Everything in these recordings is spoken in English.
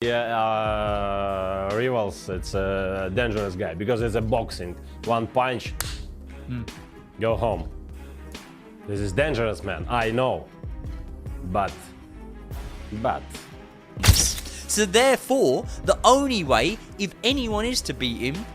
Yeah, rivals, it's a dangerous guy because it's a boxing. One punch, go home. This is dangerous, man. I know, but. So therefore, the only way, if anyone is to beat him,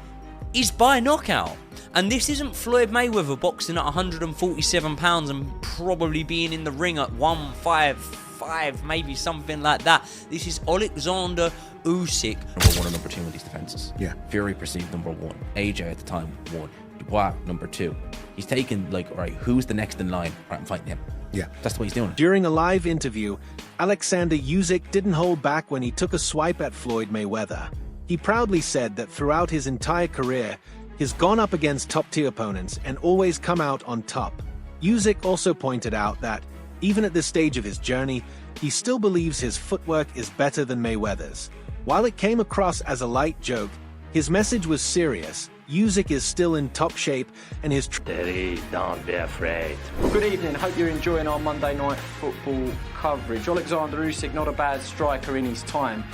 is by knockout. And this isn't Floyd Mayweather boxing at 147 pounds and probably being in the ring at 155, maybe something like that. This is Oleksandr Usyk. Number 1 and number 2 in these defenses. Yeah. Fury perceived number 1. AJ at the time 1. Dubois number 2. He's taken like, all right, who's the next in line? All right, I'm fighting him. Yeah. That's the way he's doing it. During a live interview, Oleksandr Usyk didn't hold back when he took a swipe at Floyd Mayweather. He proudly said that throughout his entire career, he's gone up against top-tier opponents and always come out on top. Usyk also pointed out that, even at this stage of his journey, he still believes his footwork is better than Mayweather's. While it came across as a light joke, his message was serious. Usyk is still in top shape and his Don't be afraid. Good evening, hope you're enjoying our Monday night football coverage. Oleksandr Usyk, not a bad striker in his time.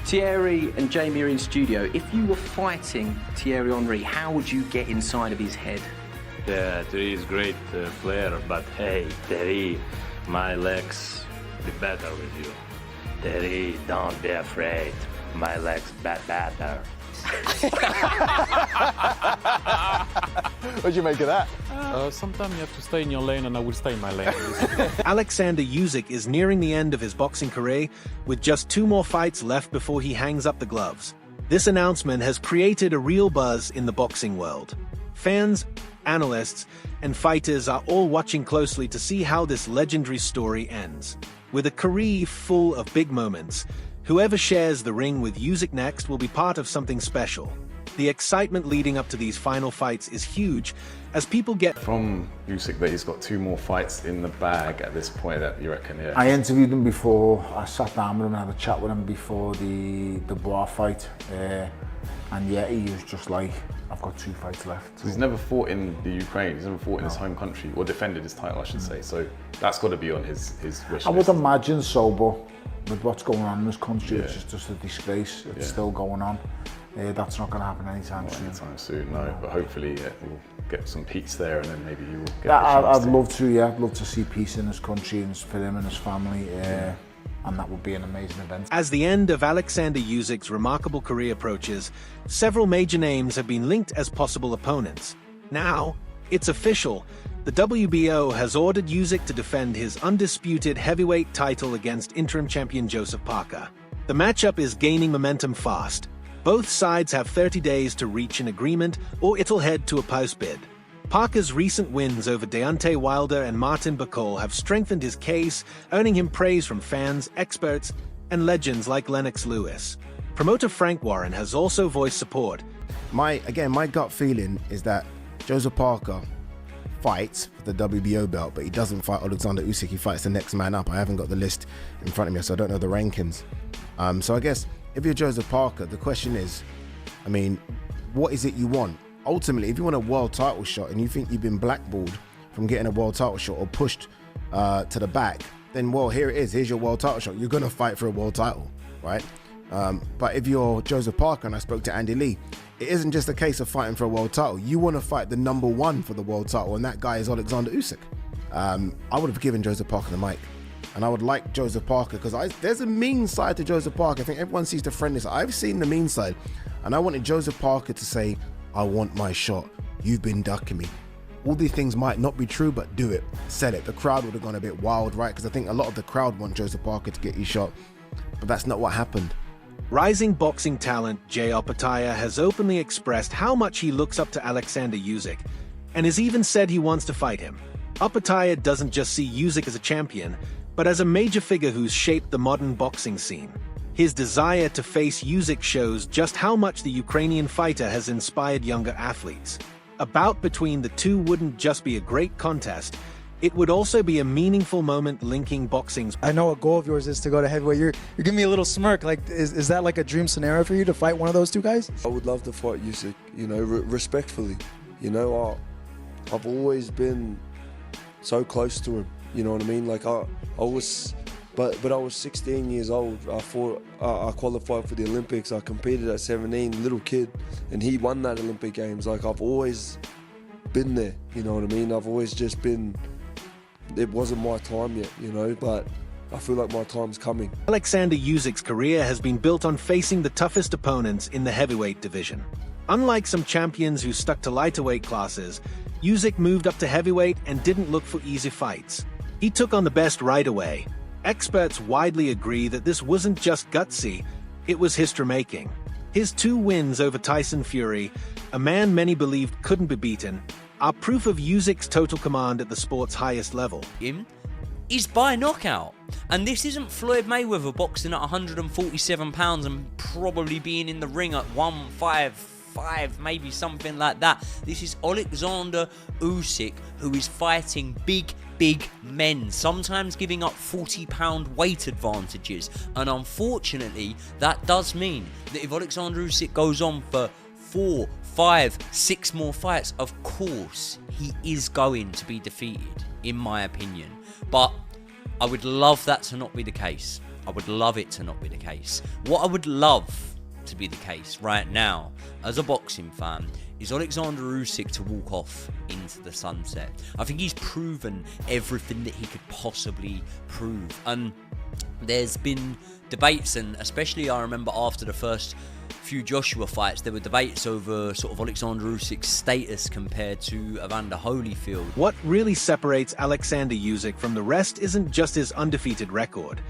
Thierry and Jamie are in studio. If you were fighting Thierry Henry, how would you get inside of his head? Yeah, Thierry is great player, but hey, Thierry, my legs be better with you. Thierry, don't be afraid. My legs better. What'd you make of that? Sometimes you have to stay in your lane, and I will stay in my lane. Oleksandr Usyk is nearing the end of his boxing career, with just 2 more fights left before he hangs up the gloves. This announcement has created a real buzz in the boxing world. Fans, analysts, and fighters are all watching closely to see how this legendary story ends. With a career full of big moments, whoever shares the ring with Usyk next will be part of something special. The excitement leading up to these final fights is huge, as people get from Usyk that he's got 2 more fights in the bag at this point, that you reckon, yeah? I interviewed him before. I sat down with him and had a chat with him before the Bois fight. And yeah, he was just like, I've got 2 fights left. So he's never fought in the Ukraine, he's never fought in his home country, or defended his title, I should say. So that's got to be on his wish list. I would imagine so, but with what's going on in this country, it's just a disgrace. It's still going on. That's not going to happen anytime soon. Anytime soon, no. But hopefully we'll get some peace there, and then maybe you will get Yeah, the chance I'd love to, yeah. I'd love to see peace in this country and for him and his family. And that would be an amazing event. As the end of Oleksandr Usyk's remarkable career approaches, several major names have been linked as possible opponents. Now, it's official. The WBO has ordered Usyk to defend his undisputed heavyweight title against interim champion Joseph Parker. The matchup is gaining momentum fast. Both sides have 30 days to reach an agreement, or it'll head to a post bid. Parker's recent wins over Deontay Wilder and Martin Bakol have strengthened his case, earning him praise from fans, experts, and legends like Lennox Lewis. Promoter Frank Warren has also voiced support. My gut feeling is that Joseph Parker fights for the WBO belt, but he doesn't fight Oleksandr Usyk. He fights the next man up. I haven't got the list in front of me, so I don't know the rankings. So I guess if you're Joseph Parker, the question is, I mean, what is it you want? Ultimately, if you want a world title shot and you think you've been blackballed from getting a world title shot or pushed to the back, then, well, here it is. Here's your world title shot. You're going to fight for a world title, right? But if you're Joseph Parker, and I spoke to Andy Lee, it isn't just a case of fighting for a world title. You want to fight the number 1 for the world title, and that guy is Oleksandr Usyk. I would have given Joseph Parker the mic. And I would like Joseph Parker, because there's a mean side to Joseph Parker. I think everyone sees the friendly side. I've seen the mean side. And I wanted Joseph Parker to say, I want my shot. You've been ducking me. All these things might not be true, but do it. Sell it. The crowd would have gone a bit wild, right? Because I think a lot of the crowd want Joseph Parker to get his shot. But that's not what happened. Rising boxing talent Jay Opetaia has openly expressed how much he looks up to Oleksandr Usyk, and has even said he wants to fight him. Opetaia doesn't just see Usyk as a champion, but as a major figure who's shaped the modern boxing scene. His desire to face Usyk shows just how much the Ukrainian fighter has inspired younger athletes. A bout between the two wouldn't just be a great contest, it would also be a meaningful moment linking boxing's. I know a goal of yours is to go to heavyweight. You're giving me a little smirk. Like, is that like a dream scenario for you to fight one of those 2 guys? I would love to fight Usyk, you know, respectfully. You know, I've always been so close to him. You know what I mean? Like I was But I was 16 years old. I qualified for the Olympics. I competed at 17, little kid, and he won that Olympic Games. Like, I've always been there, you know what I mean? I've always just been, it wasn't my time yet, you know, but I feel like my time's coming. Oleksandr Usyk's career has been built on facing the toughest opponents in the heavyweight division. Unlike some champions who stuck to lighter weight classes, Usyk moved up to heavyweight and didn't look for easy fights. He took on the best right away. Experts widely agree that this wasn't just gutsy, it was history-making. His 2 wins over Tyson Fury, a man many believed couldn't be beaten, are proof of Usyk's total command at the sport's highest level. Is by knockout. And this isn't Floyd Mayweather boxing at 147 pounds and probably being in the ring at 155, maybe something like that. This is Oleksandr Usyk, who is fighting big men, sometimes giving up 40-pound weight advantages. And unfortunately, that does mean that if Oleksandr Usyk goes on for 4, 5, 6 more fights, of course, he is going to be defeated, in my opinion. But I would love that to not be the case. I would love it to not be the case. What I would love to be the case right now, as a boxing fan, is Oleksandr Usyk to walk off into the sunset. I think he's proven everything that he could possibly prove. And there's been debates, and especially I remember after the first few Joshua fights, there were debates over sort of Oleksandr Usyk's status compared to Evander Holyfield. What really separates Oleksandr Usyk from the rest isn't just his undefeated record.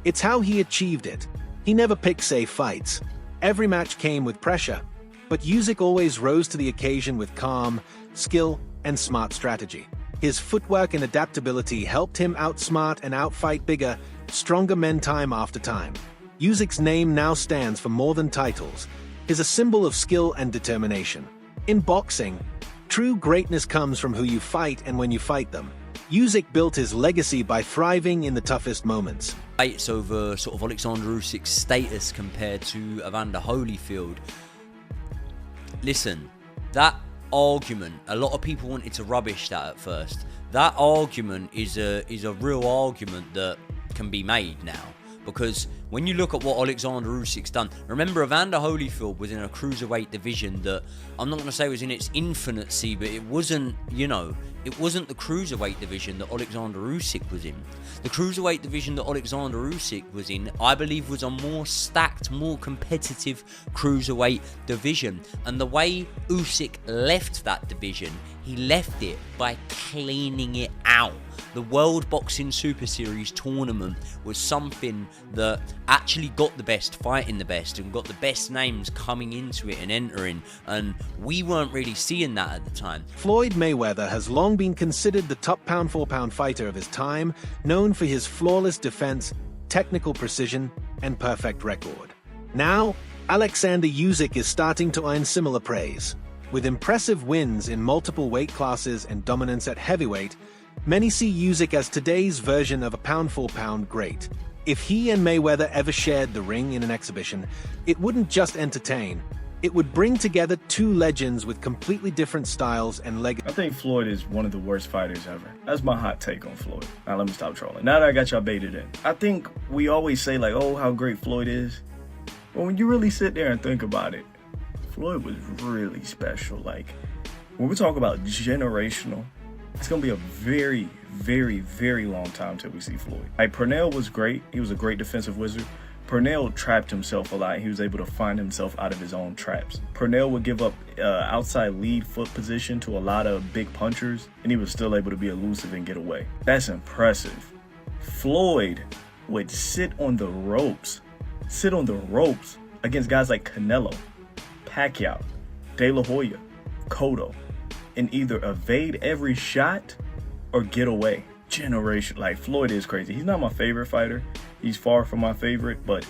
It's how he achieved it. He never picked safe fights. Every match came with pressure. But Usyk always rose to the occasion with calm, skill, and smart strategy. His footwork and adaptability helped him outsmart and outfight bigger, stronger men time after time. Usyk's name now stands for more than titles. He's a symbol of skill and determination. In boxing, true greatness comes from who you fight and when you fight them. Usyk built his legacy by thriving in the toughest moments. Debates over sort of Oleksandr Usyk's status compared to Evander Holyfield. Listen, that argument, a lot of people wanted to rubbish that at first. That argument is a real argument that can be made now. Because when you look at what Oleksandr Usyk's done, remember Evander Holyfield was in a cruiserweight division that, I'm not going to say was in its infancy, but it wasn't, you know, it wasn't the cruiserweight division that Oleksandr Usyk was in. The cruiserweight division that Oleksandr Usyk was in, I believe, was a more stacked, more competitive cruiserweight division. And the way Usyk left that division, he left it by cleaning it out. The World Boxing Super Series tournament was something that actually got the best fighting the best and got the best names coming into it and entering, and we weren't really seeing that at the time. Floyd Mayweather has long been considered the top pound-for-pound fighter of his time, known for his flawless defense, technical precision, and perfect record. Now, Oleksandr Usyk is starting to earn similar praise. With impressive wins in multiple weight classes and dominance at heavyweight, many see Usyk as today's version of a pound-for-pound great. If he and Mayweather ever shared the ring in an exhibition, it wouldn't just entertain. It would bring together 2 legends with completely different styles and legacy. I think Floyd is one of the worst fighters ever. That's my hot take on Floyd. Now let me stop trolling. Now that I got y'all baited in. I think we always say like, oh, how great Floyd is. But when you really sit there and think about it, Floyd was really special. Like, when we talk about generational, it's going to be a very, very, very long time till we see Floyd. Like, Pernell was great. He was a great defensive wizard. Pernell trapped himself a lot. He was able to find himself out of his own traps. Pernell would give up outside lead foot position to a lot of big punchers, and he was still able to be elusive and get away. That's impressive. Floyd would sit on the ropes against guys like Canelo, Pacquiao, De La Hoya, Cotto, and either evade every shot or get away. Generation, like, Floyd is crazy. He's not my favorite fighter. He's far from my favorite, but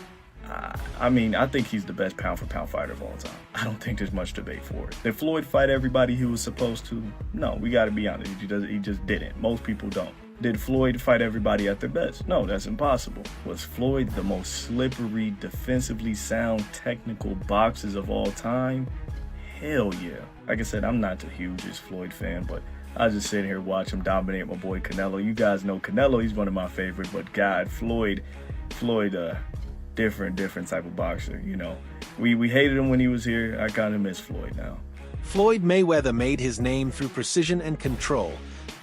I mean, I think he's the best pound-for-pound fighter of all time. I don't think there's much debate for it. Did Floyd fight everybody he was supposed to? No, we got to be honest. He just didn't. Most people don't. Did Floyd fight everybody at their best? No, that's impossible. Was Floyd the most slippery, defensively sound, technical boxers of all time? Hell yeah. Like I said, I'm not the hugest Floyd fan, but I was just sitting here watching him dominate my boy Canelo. You guys know Canelo, he's one of my favorite, but God, Floyd, different type of boxer, you know. We hated him when he was here. I kind of miss Floyd now. Floyd Mayweather made his name through precision and control,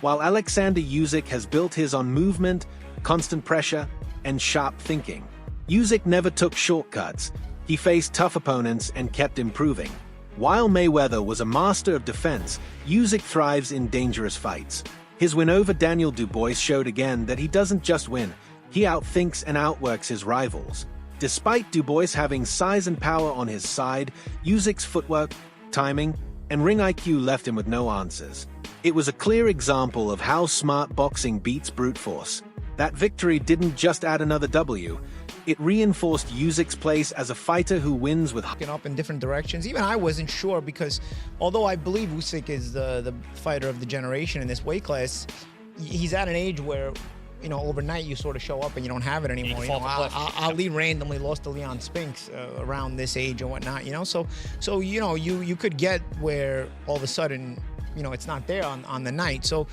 while Oleksandr Usyk has built his on movement, constant pressure, and sharp thinking. Usyk never took shortcuts. He faced tough opponents and kept improving. While Mayweather was a master of defense, Usyk thrives in dangerous fights. His win over Daniel Dubois showed again that he doesn't just win, he outthinks and outworks his rivals. Despite Dubois having size and power on his side, Usyk's footwork, timing, and ring IQ left him with no answers. It was a clear example of how smart boxing beats brute force. That victory didn't just add another W, it reinforced Usyk's place as a fighter who wins with up in different directions. Even I wasn't sure, because although I believe Usyk is the fighter of the generation in this weight class, he's at an age where, you know, overnight you sort of show up and you don't have it anymore. You know, Ali randomly lost to Leon Spinks around this age and whatnot. You know, so you know, you could get where all of a sudden, you know, it's not there on the night. So.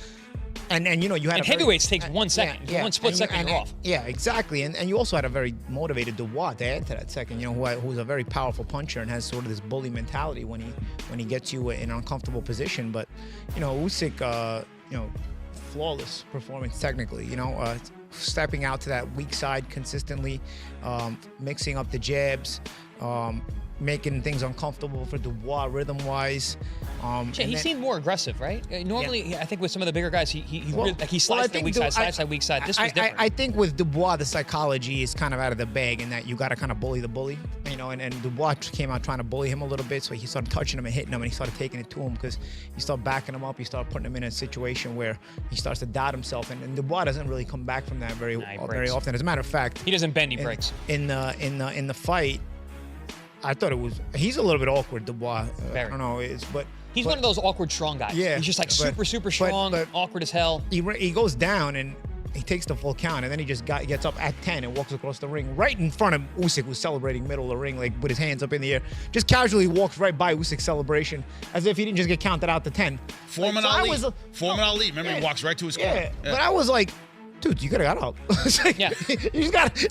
And you know, you had and heavyweights takes 1 second. Yeah, one split second, you're off. Yeah, exactly. And you also had a very motivated Dubois to add to that second. You know, who's a very powerful puncher and has sort of this bully mentality when he gets you in an uncomfortable position. But you know, Usyk, you know, flawless performance technically. You know, stepping out to that weak side consistently, mixing up the jabs. Making things uncomfortable for Dubois rhythm-wise. He seemed more aggressive, right? Normally, I think with some of the bigger guys, he slides the weak side, slides that weak side. This was different. I think with Dubois, the psychology is kind of out of the bag in that you got to kind of bully the bully, you know. And Dubois came out trying to bully him a little bit, so he started touching him and hitting him, and he started taking it to him because you start backing him up, you start putting him in a situation where he starts to doubt himself, and Dubois doesn't really come back from that very often. As a matter of fact, he doesn't bend, he breaks. In the fight. I thought he's a little bit awkward, Dubois. I don't know, but he's one of those awkward strong guys. Yeah, he's just like super strong, awkward as hell. He goes down and he takes the full count, and then he just gets up at 10 and walks across the ring right in front of Usyk, who's celebrating middle of the ring, like with his hands up in the air. Just casually walks right by Usyk's celebration as if he didn't just get counted out to 10. Foreman Ali. Remember, he walks right to his corner. Yeah, but I was like, dude, you could have got up.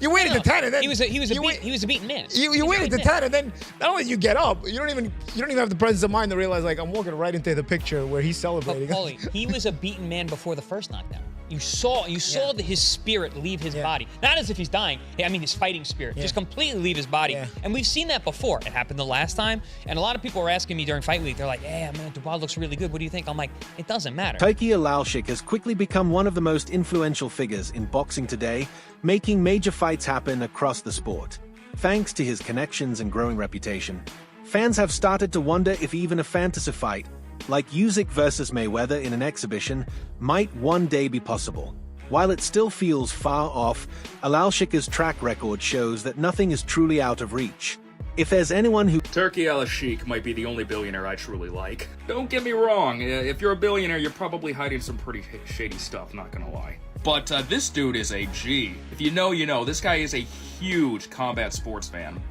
You waited to 10, and then he was a beaten man. You waited to 10, and then not only you get up, you don't even have the presence of mind to realize, like, I'm walking right into the picture where he's celebrating. But Paulie, he was a beaten man before the first knockdown. You saw his spirit leave his body. Not as if he's dying. I mean, his fighting spirit just completely leave his body. Yeah. And we've seen that before. It happened the last time. And a lot of people were asking me during fight week. They're like, "Yeah, man, Dubois looks really good. What do you think?" I'm like, it doesn't matter. Turki Usyk has quickly become one of the most influential figures in boxing today, making major fights happen across the sport. Thanks to his connections and growing reputation, fans have started to wonder if even a fantasy fight, like Usyk versus Mayweather in an exhibition, might one day be possible. While it still feels far off, Usyka's track record shows that nothing is truly out of reach. If there's anyone who... Turki Usyk might be the only billionaire I truly like. Don't get me wrong, if you're a billionaire, you're probably hiding some pretty shady stuff, not gonna lie. But this dude is a G. If you know, you know. This guy is a huge combat sports fan.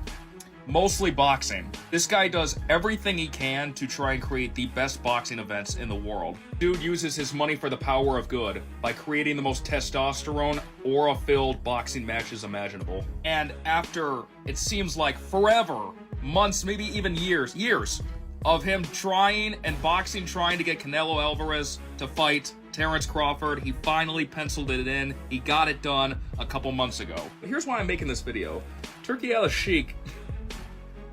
Mostly boxing. This guy does everything he can to try and create the best boxing events in the world. Dude uses his money for the power of good by creating the most testosterone, aura-filled boxing matches imaginable. And after, it seems like forever, months, maybe even years of him trying to get Canelo Alvarez to fight Terrence Crawford, he finally penciled it in. He got it done a couple months ago. But here's why I'm making this video. Turki Usyk,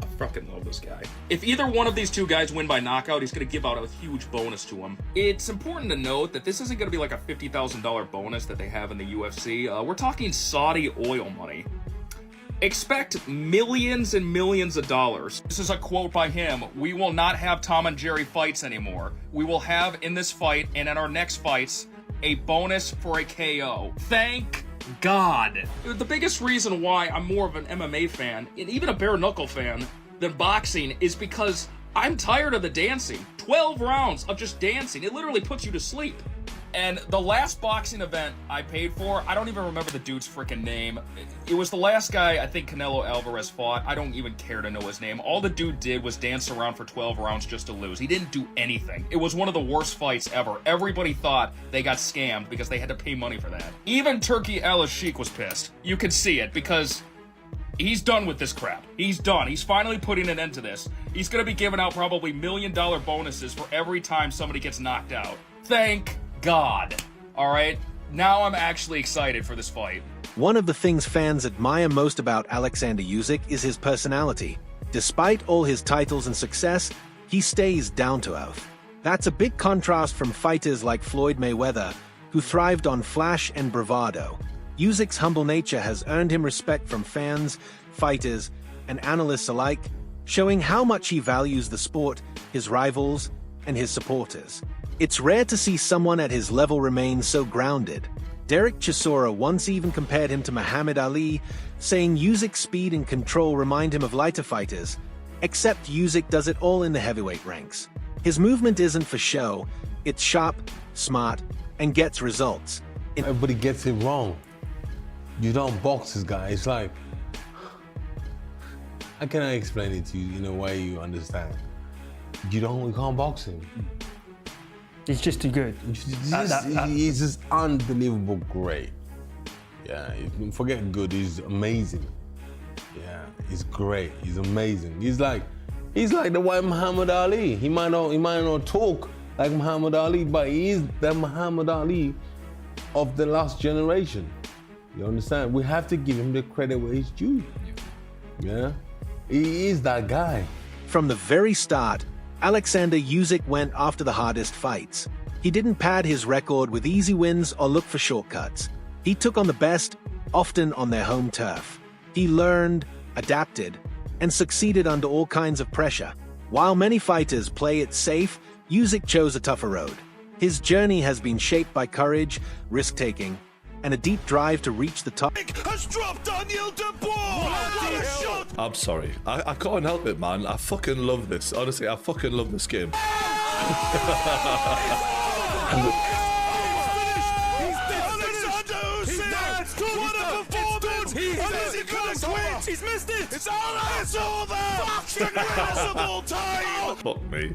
I fucking love this guy. If either one of these two guys win by knockout, he's going to give out a huge bonus to him. It's important to note that this isn't going to be like a $50,000 bonus that they have in the UFC. We're talking Saudi oil money. Expect millions and millions of dollars. This is a quote by him. "We will not have Tom and Jerry fights anymore. We will have in this fight and in our next fights a bonus for a KO." Thank God. The biggest reason why I'm more of an MMA fan, and even a bare knuckle fan, than boxing is because I'm tired of the dancing. 12 rounds of just dancing. It literally puts you to sleep. And the last boxing event I paid for, I don't even remember the dude's freaking name. It was the last guy I think Canelo Alvarez fought. I don't even care to know his name. All the dude did was dance around for 12 rounds just to lose. He didn't do anything. It was one of the worst fights ever. Everybody thought they got scammed because they had to pay money for that. Even Turki Al-Ashik was pissed. You could see it because he's done with this crap. He's done. He's finally putting an end to this. He's going to be giving out probably $1 million bonuses for every time somebody gets knocked out. Thank God. All right? Now I'm actually excited for this fight. One of the things fans admire most about Oleksandr Usyk is his personality. Despite all his titles and success, he stays down to earth. That's a big contrast from fighters like Floyd Mayweather, who thrived on flash and bravado. Usyk's humble nature has earned him respect from fans, fighters, and analysts alike, showing how much he values the sport, his rivals, and his supporters. It's rare to see someone at his level remain so grounded. Derek Chisora once even compared him to Muhammad Ali, saying Usyk's speed and control remind him of lighter fighters, except Usyk does it all in the heavyweight ranks. His movement isn't for show, it's sharp, smart, and gets results. Everybody gets it wrong. You don't box this guy. It's like, how can I explain it to you in a way you understand? You can't box him. He's just too good. He's just unbelievable great. Yeah, forget good, he's amazing. Yeah, he's great, he's amazing. He's like the white Muhammad Ali. He might not talk like Muhammad Ali, but he is the Muhammad Ali of the last generation. You understand? We have to give him the credit where he's due. Yeah, he is that guy. From the very start, Oleksandr Usyk went after the hardest fights. He didn't pad his record with easy wins or look for shortcuts. He took on the best, often on their home turf. He learned, adapted, and succeeded under all kinds of pressure. While many fighters play it safe, Usyk chose a tougher road. His journey has been shaped by courage, risk-taking, and a deep drive to reach the top. Has dropped Daniel Dubois! I'm sorry. I can't help it, man. I fucking love this. Honestly, I fucking love this game. He's missed it! It's over! Impossible time! Fuck me.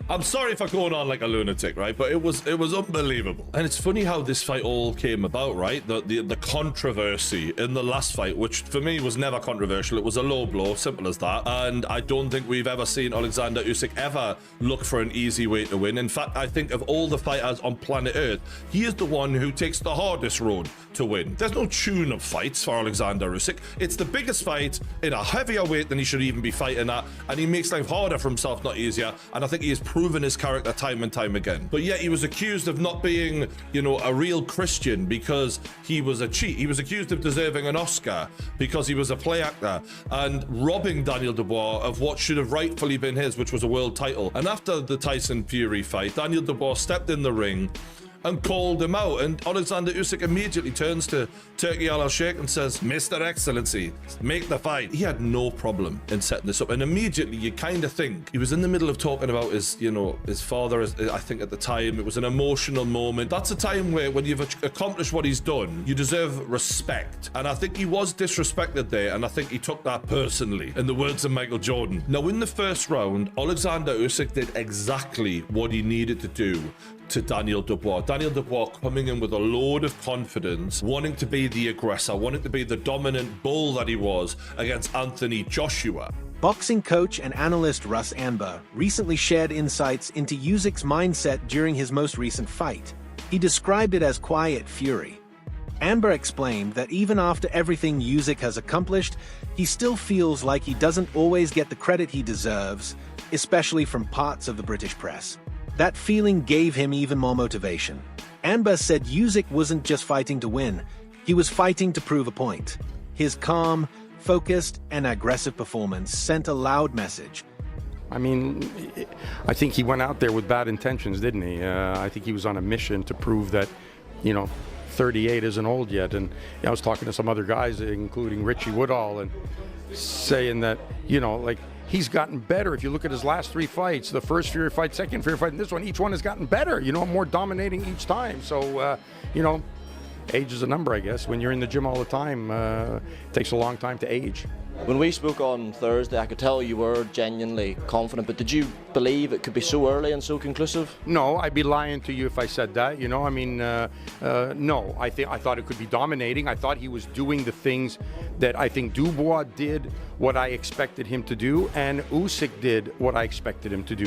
I'm sorry for going on like a lunatic, right? But it was unbelievable. And it's funny how this fight all came about, right? The controversy in the last fight, which for me was never controversial. It was a low blow, simple as that. And I don't think we've ever seen Oleksandr Usyk ever look for an easy way to win. In fact, I think of all the fighters on planet Earth, he is the one who takes the hardest road to win. There's no tune-up fights for Oleksandr Usyk. It's the biggest fight in a heavier weight than he should even be fighting at, and he makes life harder for himself, not easier. And I think he has proven his character time and time again. But yet he was accused of not being, a real Christian because he was a cheat. He was accused of deserving an Oscar because he was a play actor and robbing Daniel Dubois of what should have rightfully been his, which was a world title. And after the Tyson Fury fight, Daniel Dubois stepped in the ring and called him out, and Oleksandr Usyk immediately turns to Turki Al-Ashik and says, Mr. Excellency, make the fight. He had no problem in setting this up, and immediately you kind of think he was in the middle of talking about his father. I think at the time it was an emotional moment. That's a time where when you've accomplished what he's done, you deserve respect, and I think he was disrespected there, and I think he took that personally, in the words of Michael Jordan. Now in the first round, Oleksandr Usyk did exactly what he needed to do to Daniel Dubois. Daniel Dubois coming in with a load of confidence, wanting to be the aggressor, wanting to be the dominant bull that he was against Anthony Joshua. Boxing coach and analyst Russ Anber recently shared insights into Usyk's mindset during his most recent fight. He described it as quiet fury. Anber explained that even after everything Usyk has accomplished, he still feels like he doesn't always get the credit he deserves, especially from parts of the British press. That feeling gave him even more motivation. Anber said Usyk wasn't just fighting to win, he was fighting to prove a point. His calm, focused, and aggressive performance sent a loud message. I mean, I think he went out there with bad intentions, didn't he? I think he was on a mission to prove that, 38 isn't old yet. And I was talking to some other guys, including Richie Woodall, and saying that, like, he's gotten better. If you look at his last 3 fights, the first Fury fight, second Fury fight, and this one, each one has gotten better, more dominating each time. So, age is a number, I guess. When you're in the gym all the time, it takes a long time to age. When we spoke on Thursday, I could tell you were genuinely confident, but did you believe it could be so early and so conclusive? No, I'd be lying to you if I said that. No. I thought it could be dominating. I thought he was doing the things that I think Dubois did what I expected him to do, and Usyk did what I expected him to do.